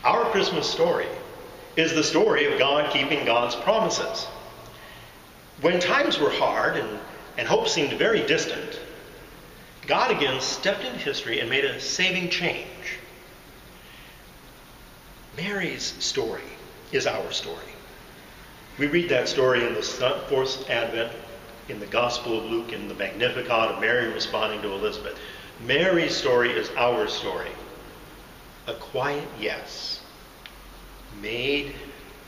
Our Christmas story is the story of God keeping God's promises. When times were hard and hope seemed very distant, God again stepped into history and made a saving change. Mary's story is our story. We read that story in the fourth Advent, in the Gospel of Luke, in the Magnificat of Mary responding to Elizabeth. Mary's story is our story. A quiet yes, made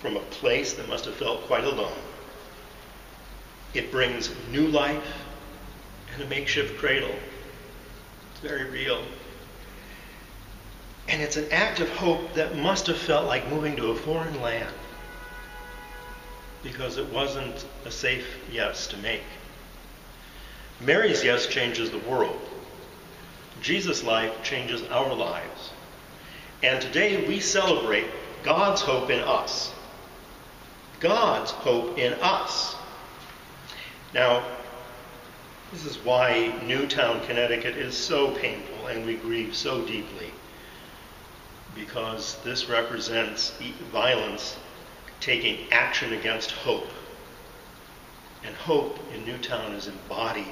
from a place that must have felt quite alone. It brings new life and a makeshift cradle. It's very real. And it's an act of hope that must have felt like moving to a foreign land, because it wasn't a safe yes to make. Mary's yes changes the world. Jesus' life changes our lives. And today we celebrate God's hope in us. God's hope in us. Now, this is why Newtown, Connecticut is so painful and we grieve so deeply. Because this represents violence taking action against hope. And hope in Newtown is embodied,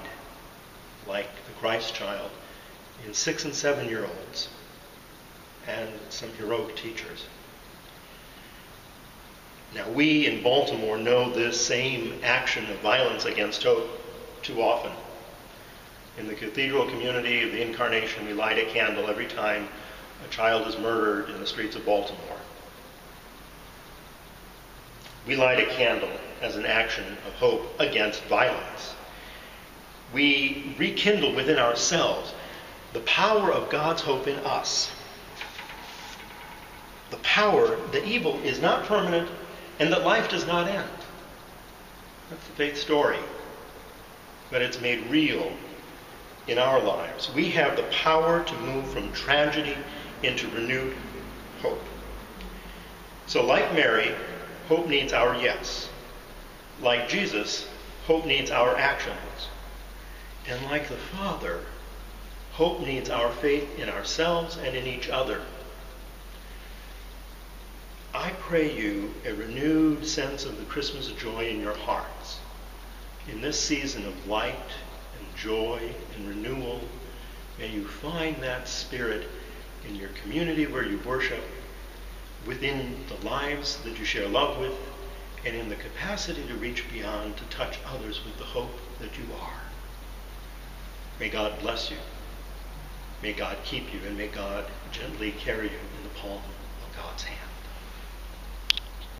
like the Christ child, in 6- and 7-year-olds and some heroic teachers. Now, we in Baltimore know this same action of violence against hope too often. In the cathedral community of the Incarnation, we light a candle every time a child is murdered in the streets of Baltimore. We light a candle as an action of hope against violence. We rekindle within ourselves the power of God's hope in us. The power that evil is not permanent and that life does not end. That's the faith story. But it's made real in our lives. We have the power to move from tragedy into renewed hope. So like Mary, hope needs our yes. Like Jesus, hope needs our actions. And like the Father, hope needs our faith in ourselves and in each other. I pray you a renewed sense of the Christmas joy in your hearts. In this season of light and joy and renewal, may you find that spirit in your community where you worship, within the lives that you share love with, and in the capacity to reach beyond to touch others with the hope that you are. May God bless you. May God keep you, and may God gently carry you in the palm